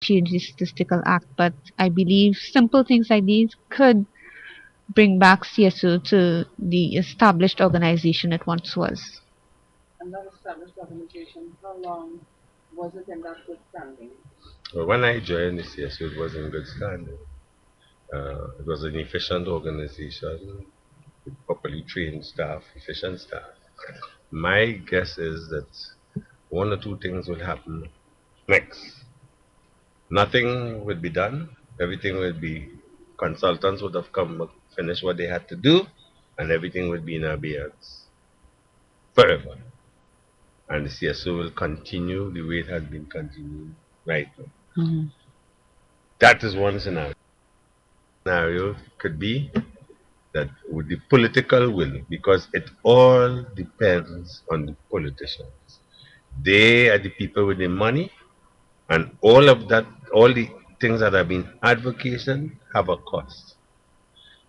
change the Statistical Act, but I believe simple things like these could bring back CSO to the established organization it once was. And that established organization, how long was it in that good standing? Well, when I joined the CSO, it was in good standing. It was an efficient organization with properly trained staff, efficient staff. My guess is that one or two things will happen next. Nothing would be done. Everything would be, consultants would have come, finished what they had to do, and everything would be in abeyance forever. And the CSO will continue the way it has been continuing right now. Mhm. That is one scenario. Scenario could be that with the political will, because it all depends on the politicians. They are the people with the money, and all of that, all the things that have been advocated have a cost.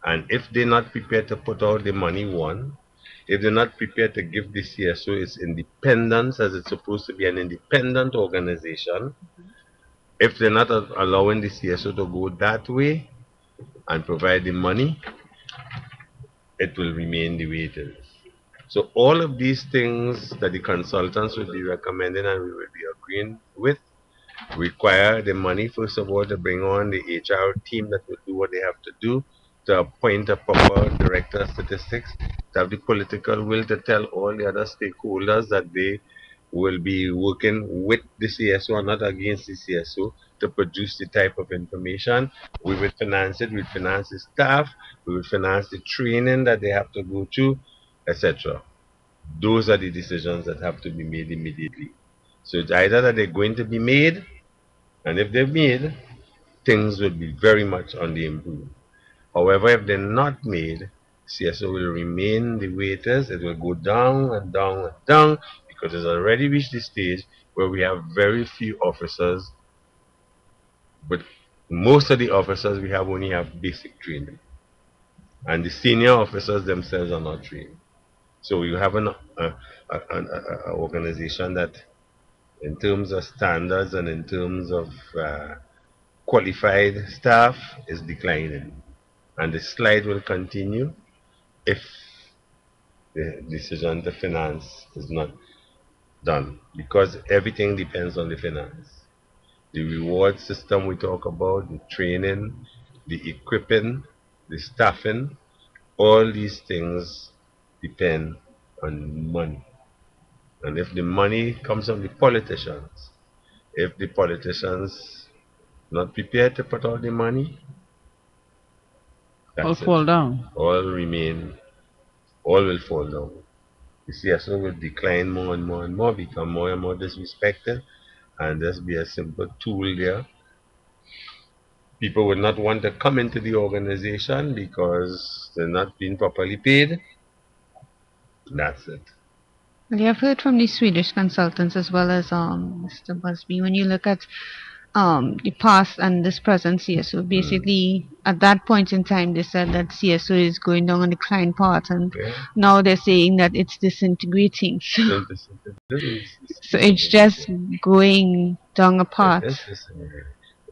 And if they're not prepared to put out the money, one, if they're not prepared to give the CSO its independence as it's supposed to be an independent organization, if they're not allowing the CSO to go that way and provide the money, it will remain the way it is. So all of these things that the consultants will be recommending and we will be agreeing with require the money, first of all, to bring on the HR team that will do what they have to do, to appoint a proper director of statistics, to have the political will to tell all the other stakeholders that they will be working with the CSO and not against the CSO to produce the type of information. We will finance it, we will finance the staff, we will finance the training that they have to go through, etc. Those are the decisions that have to be made immediately. So it's either that they're going to be made, and if they're made, things will be very much on the improve. However, if they're not made, CSO will remain the way it is. It will go down and down and down because it's already reached the stage where we have very few officers, but most of the officers we have only have basic training, and the senior officers themselves are not trained. So you have an organization that, in terms of standards and in terms of qualified staff, is declining. And the slide will continue if the decision to finance is not done, because everything depends on the finance. The reward system we talk about, the training, the equipping, the staffing, all these things depend on money. And if the money comes from the politicians, if the politicians not prepared to put out the money, All that's it. fall down. All remain, all will fall down. The CSO will decline more and more and more, become more and more disrespected, and just be a simple tool there. People would not want to come into the organization because they're not being properly paid. That's it. Well, I've heard from the Swedish consultants as well as Mr. Busby. When you look at the past and this present CSO, basically at that point in time they said that CSO is going down on the decline path, and Yeah. now they're saying that it's disintegrating. So this is So it's just going down a it path. is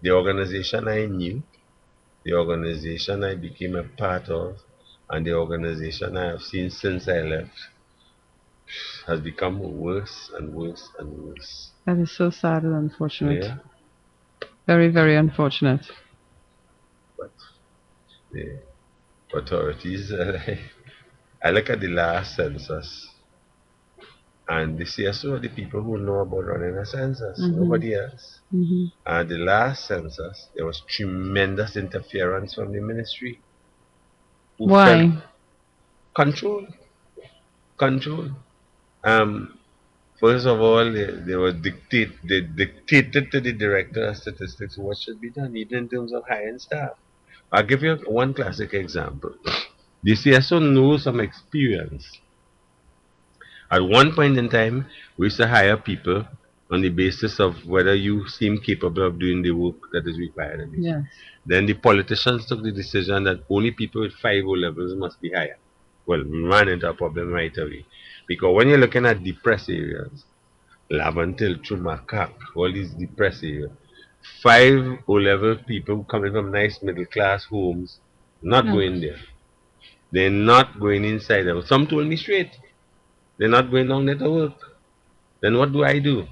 the organization I knew, the organization I became a part of, and the organization I have seen since I left has become worse and worse and worse. That is so sad and unfortunate. Yeah, Very, very unfortunate. but the authorities, I look at the last census, and the CSO are the people who know about running a census, Mm-hmm. nobody else. Mm-hmm. And the last census, there was tremendous interference from the ministry, who felt Why? control, control. Um, First of all, they dictated to the director of statistics what should be done, even in terms of hiring staff. I'll give you one classic example. The CSO knows some experience. At one point in time, we used to hire people on the basis of whether you seem capable of doing the work that is required of you. Yes. Then the politicians took the decision that only people with 5 O levels must be hired. Well, we ran into a problem right away. Because when you're looking at depressed areas, Lavantil, Chumakak, all these depressed areas, 5 O-level people coming from nice middle class homes not No. going there. They're not going inside there. Some told me straight, they're not going down there to work. Then what do I do?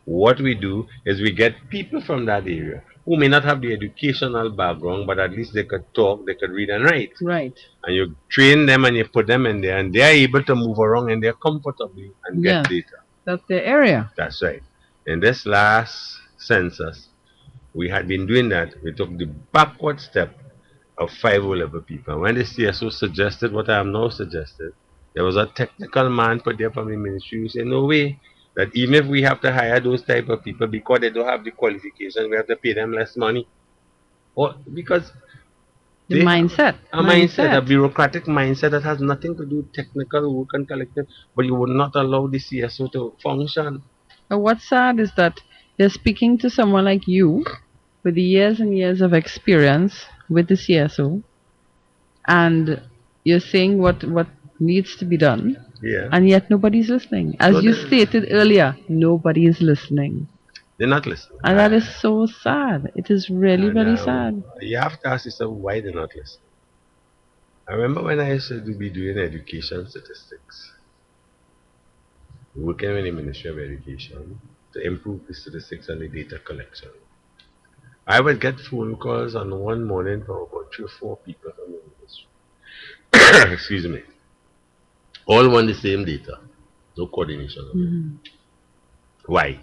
What we do is we get people from that area who may not have the educational background, but at least they could talk, they could read and write. Right. And you train them and you put them in there, and they're able to move around in there comfortably and get Yes. data. That's their area. That's right. In this last census, we had been doing that. We took the backward step of 5 O-level people. When the CSO suggested what I have now suggested, there was a technical man put there from the ministry who said, no way, that even if we have to hire those type of people because they don't have the qualification, we have to pay them less money. Or because The they mindset. have a mindset, a bureaucratic mindset that has nothing to do with technical work and collective, but you would not allow the CSO to function. But what's sad is that you're speaking to someone like you with years and years of experience with the CSO, and you're saying what needs to be done, Yeah. and yet nobody's listening. As No, you they- stated earlier, nobody is listening. They're not listening. And that is so sad. It is really And, very sad. You have to ask yourself why they're not listening. I remember when I used to be doing education statistics, working with the Ministry of Education to improve the statistics and the data collection. I would get phone calls on one morning from about 3 or 4 people from the ministry. Excuse me. All want the same data. No coordination. Why?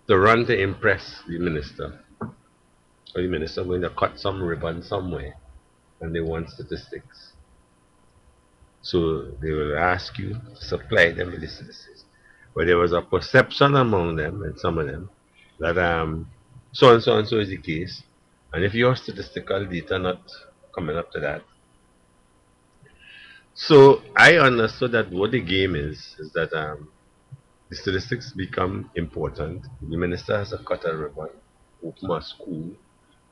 To run to impress the minister. Or the minister going to cut some ribbon somewhere and they want statistics. So they will ask you to supply them with the statistics. But there was a perception among them, and some of them, that so and so and so is the case. And if your statistical data not coming up to that. So I understood that what the game is that the statistics become important. The minister has to cut a ribbon, open a school,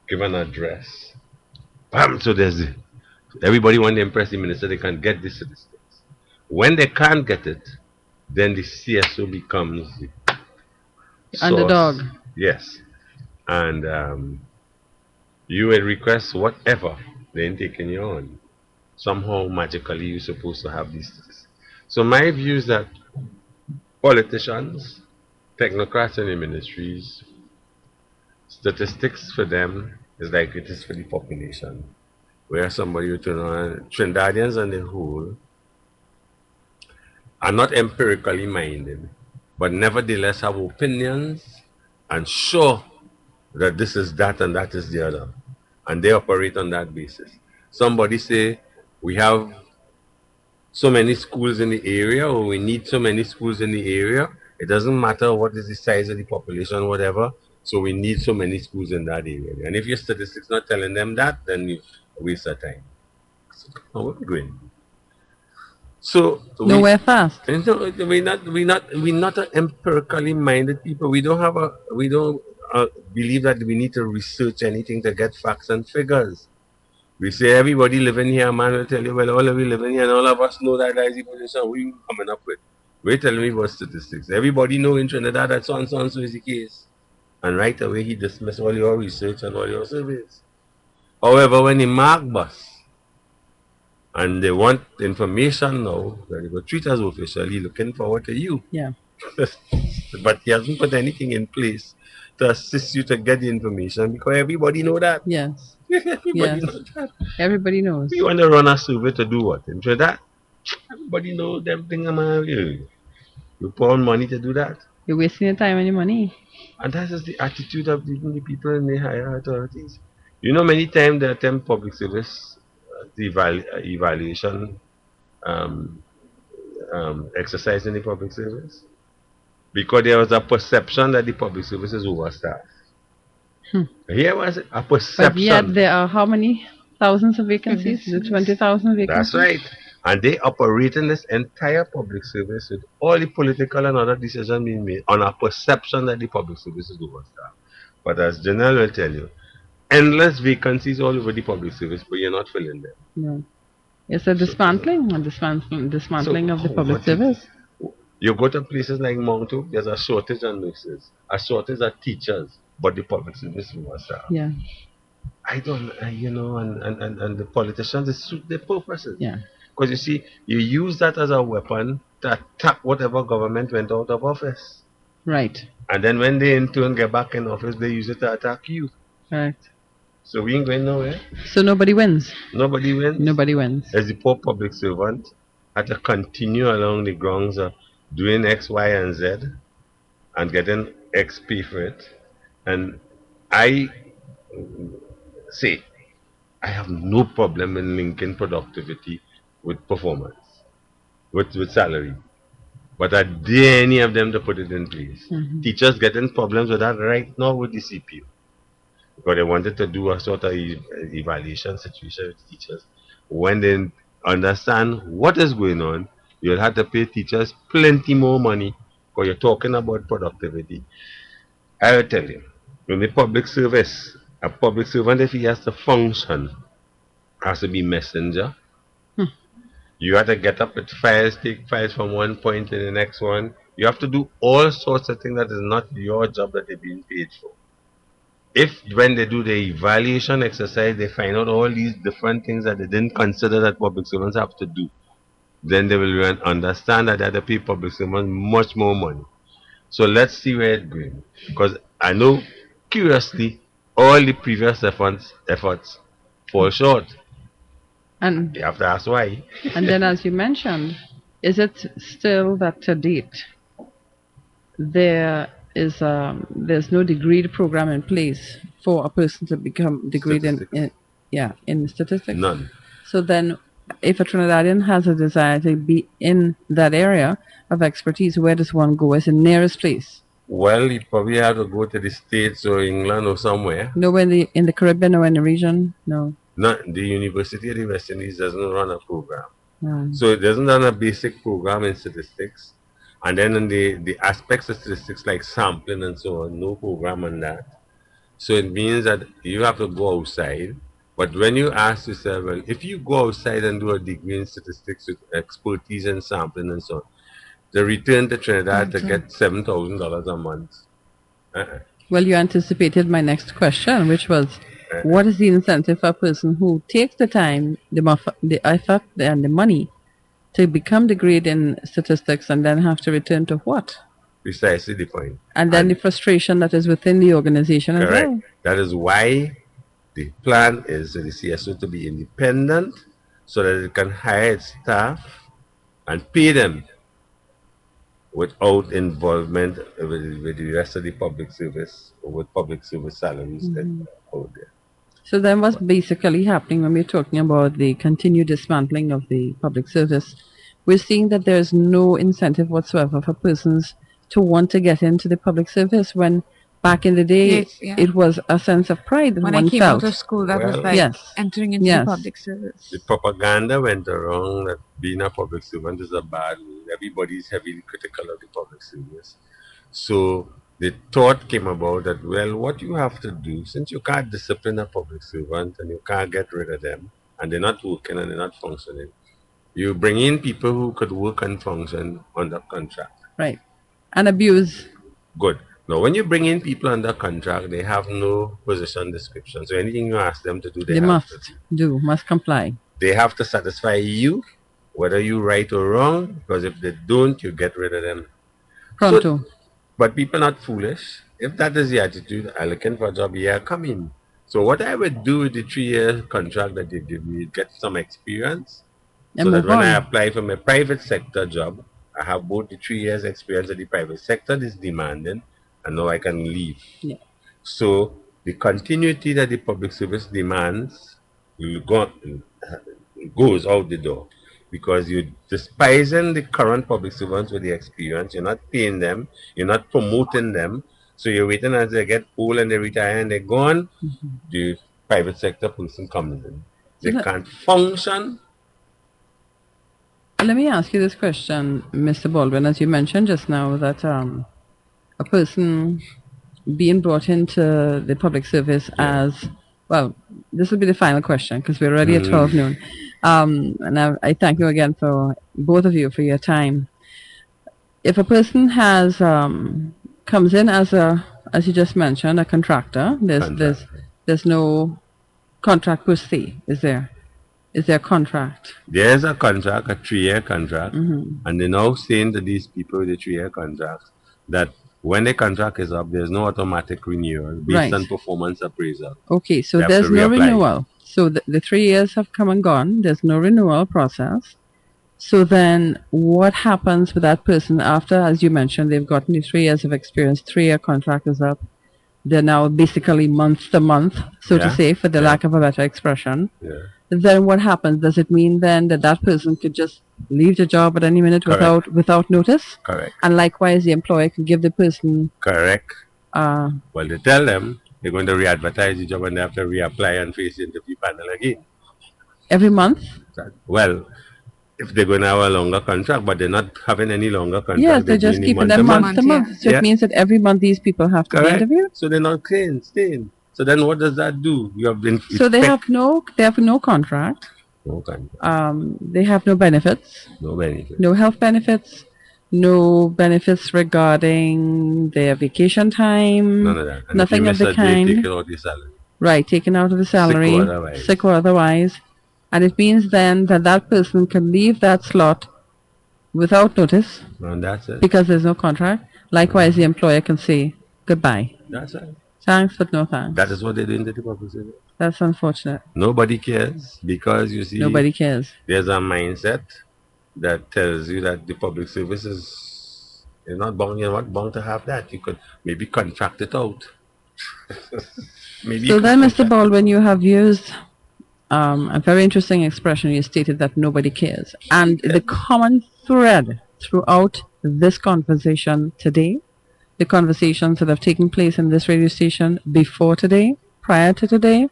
give an address. Bam! So there's everybody want to impress the minister, they can get the statistics. When they can't get it, then the CSO becomes the Underdog. source. Yes. And you will request whatever, they ain't taking you on. Somehow, magically, you're supposed to have these statistics. So my view is that politicians, technocrats in the ministries, statistics for them is like it is for the population. Where somebody would turn on Trinidadians and the whole are not empirically minded, but nevertheless have opinions and show that this is that and that is the other. And they operate on that basis. Somebody say, we have so many schools in the area, or we need so many schools in the area. It doesn't matter what is the size of the population, whatever. So we need so many schools in that area. And if your statistics not telling them that, then you waste your time. So, where are we going? So Nowhere fast. we're not empirically minded people. We don't believe that we need to research anything to get facts and figures. We say everybody living here, man, will tell you, well, all of you living here and all of us know that that is the position. What are you coming up with? We're telling me what statistics. Everybody know in Trinidad that so and so and so is the case. And right away he dismissed all your research and all your surveys. However, when he mark bus and they want information now, they will treat us officially looking forward to you. Yeah. But he hasn't put anything in place to assist you to get the information because everybody know that. Yes. Everybody Yes. knows that. Everybody knows. You want to run a survey to do what? And for that, everybody knows them thing. You pour money to do that. You're wasting your time and your money. And that is the attitude of even the people in the higher authorities. You know, many times they attempt public service the evaluation exercise in the public service because there was a perception that the public service is overstaffed. Here was a perception. But yet there are how many thousands of vacancies? Is it 20,000 vacancies? That's right. And they operate in this entire public service with all the political and other decisions being made on a perception that the public service is overstaffed. But as Janelle will tell you, endless vacancies all over the public service, but you're not filling them. No. It's a dismantling of the public service. You go to places like Mount Hope, there's a shortage of nurses, a shortage of teachers. but the public service was Yeah. I don't, and the politicians, they suit their purposes. Yeah. Because you see, you use that as a weapon to attack whatever government went out of office. Right. And then when they in turn get back in office, they use it to attack you. Correct. So we ain't going nowhere. So nobody wins. Nobody wins. Nobody wins. As the poor public servant had to continue along the grounds of doing X, Y, and Z and getting XP for it. And I say, I have no problem in linking productivity with performance, with salary. But I dare any of them to put it in place. Teachers getting problems with that right now with the CPU. Because they wanted to do a sort of evaluation situation with teachers. When they understand what is going on, you'll have to pay teachers plenty more money because you're talking about productivity. I will tell you, in the public service, a public servant, if he has to function, has to be messenger. You have to get up with files, take files from one point to the next one. You have to do all sorts of things that is not your job that they're being paid for. If when they do the evaluation exercise, they find out all these different things that they didn't consider that public servants have to do, then they will understand that they have to pay public servants much more money. So let's see where it's going. Because I know, curiously, all the previous efforts fall short. And You have to ask why. and then, as you mentioned, is it still that to date there's no degree program in place for a person to become degreed Statistics. in statistics? None. So then, if a Trinidadian has a desire to be in that area of expertise, where does one go as the nearest place? Well, you probably have to go to the States or England or somewhere. Nowhere in the Caribbean or in the region? No. Not the University of the West Indies doesn't run a program. No. So it doesn't run a basic program in statistics. And then in the aspects of statistics like sampling and so on, no program on that. So it means that you have to go outside. But when you ask yourself, well, if you go outside and do a degree in statistics with expertise in sampling and so on, the return to Trinidad to get $7,000 a month. Well, you anticipated my next question, which was, what is the incentive for a person who takes the time, the effort, and the money to become the grade in statistics and then have to return to what? Precisely the point. And then the frustration that is within the organization as Correct. well. That is why the plan is for the CSO to be independent so that it can hire its staff and pay them without involvement with the rest of the public service or with public service salaries that are out there. So then what's basically happening when we're talking about the continued dismantling of the public service, we're seeing that there's no incentive whatsoever for persons to want to get into the public service when back in the day Yes, yeah. it was a sense of pride that When one I came felt. out of school, that was Well, like Yes. entering into Yes. the public service. The propaganda went around that being a public servant is a bad rule. Everybody's heavily critical of the public service. So the thought came about that, well, what you have to do, since you can't discipline a public servant and you can't get rid of them, and they're not working and they're not functioning, you bring in people who could work and function under contract. Right. And abuse. Good. Now, when you bring in people under contract, they have no position description. So anything you ask them to do, They have to must do, must comply. They have to satisfy you, whether you right or wrong, because if they don't, you get rid of them. Pronto. But people not foolish. If that is the attitude, I'm looking for a job, yeah, come in. So what I would do with the 3-year contract that they give me, get some experience, And so that move when I on. apply for my private sector job, I have both the 3 years experience that the private sector is demanding, and now I can leave. Yeah. So the continuity that the public service demands will goes out the door because you're despising the current public servants with the experience. You're not paying them. You're not promoting them. So you're waiting as they get old and they retire and they're gone. The private sector person comes in. They can't function. Let me ask you this question, Mr. Baldwin, as you mentioned just now that a person being brought into the public service as, well, this will be the final question because we're already at 12 noon. And I thank you again for both of you for your time. If a person has comes in as a as you just mentioned, a contractor. Contract. There's no contract per se, is there? Is there a contract? There's a contract, a 3-year contract, Mm-hmm. and they're now saying to these people with the 3-year contracts that when the contract is up, there's no automatic renewal based Right. on performance appraisal. Okay, so They have to there's no reapply. renewal. So the 3 years have come and gone. There's no renewal process. So then what happens with that person after, as you mentioned, they've gotten the 3 years of experience, 3-year contract is up. They're now basically month to month, so to Yeah, say, for the yeah, lack of a better expression. yeah. Then what happens? Does it mean then that that person could just leave the job at any minute Correct, without notice? correct, And likewise, the employer can give the person correct. uh, Well, they tell them they're going to re-advertise the job and they have to reapply and face the interview panel again. every month. Well, if they're going to have a longer contract, but they're not having any longer Yes, contract, they're they're doing just it keeping month to them Per month month. to month, yeah. month. So it Yeah, means that every month these people have to be correct. interviewed. So they're not staying. So then what does that do? You have been So they have no contract. no contract, They have no benefits, no benefit, no health benefits, no benefits regarding their vacation none time, of that. And if you nothing of miss the a day, take it kind. out your salary, Right, taken out of the sick or salary, otherwise. sick or otherwise. And it means then that that person can leave that slot without notice And that's it. because there's no contract. Likewise, the employer can say goodbye. That's it. Thanks, but no thanks. That is what they're doing to the public service. That's unfortunate. Nobody cares because you see, Nobody cares. there's a mindset that tells you that the public service is you're not bound, you're not bound to have that. You could maybe contract it out. Maybe you So could then, Mr. contract. Baldwin, you have used a very interesting expression. You stated that nobody cares. And the common thread throughout this conversation today, the conversations that have taken place in this radio station before today, prior to today,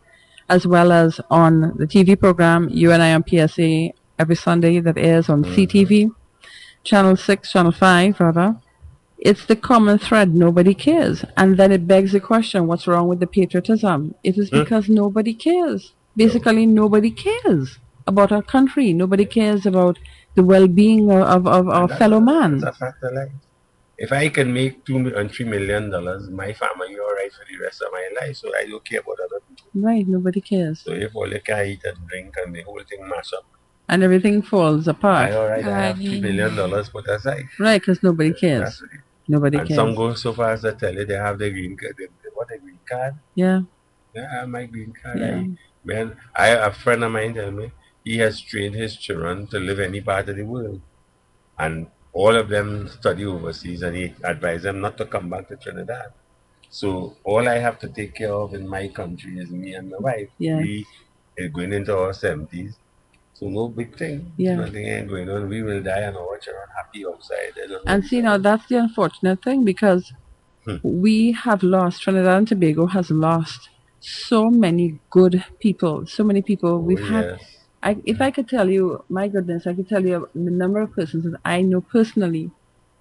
as well as on the TV program, You and I on PSA, every Sunday that airs on CTV, Channel 6, Channel 5, rather. It's the common thread. Nobody cares. And then it begs the question, what's wrong with the patriotism? It is because nobody cares. Basically, nobody cares about our country. Nobody cares about the well-being of our fellow That's man. a fact of life. If I can make $2 and $3 million, my family all right for the rest of my life. So I don't care about other people. Right, nobody cares. So if all you can eat and drink and the whole thing mash up, And everything falls I apart. all right, I have Right. $3 million put aside. Right, because nobody That's cares. it. Nobody And some cares. go so far as to tell you they have the green card. What a green card? Yeah, Yeah, I have my green card. yeah. A friend of mine tell me he has trained his children to live any part of the world. And all of them study overseas and he advised them not to come back to Trinidad. So all I have to take care of in my country is me and my wife. Yeah. We are going into our 70s. So no big thing. Yeah. Nothing ain't going on. We will die and our children happy outside. They don't And know see, now that's the unfortunate thing because we have lost, Trinidad and Tobago has lost so many good people, so many people. We've had, yes. if I could tell you, my goodness, I could tell you the number of persons that I know personally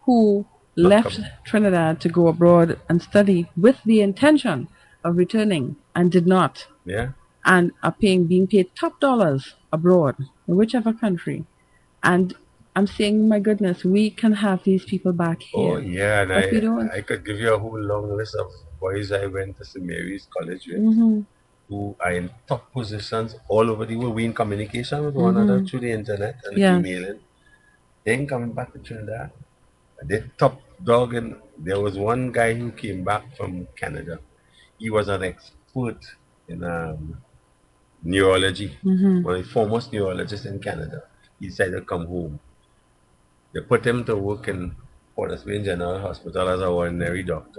who Not left come. Trinidad to go abroad and study with the intention of returning and did not, Yeah. and are being paid top dollars abroad, in whichever country. And I'm saying, my goodness, we can have these people back Oh here. yeah, and But we don't. I could give you a whole long list of boys I went to St. Mary's College with Mm-hmm. who are in top positions all over the world. We in communication with one another through the internet and Yes. emailing. They ain't coming back to Trinidad. They top dog and there was one guy who came back from Canada. He was an expert in neurology, one of the foremost neurologists in Canada. He decided to come home. They put him to work in Port of Spain General Hospital as an ordinary doctor.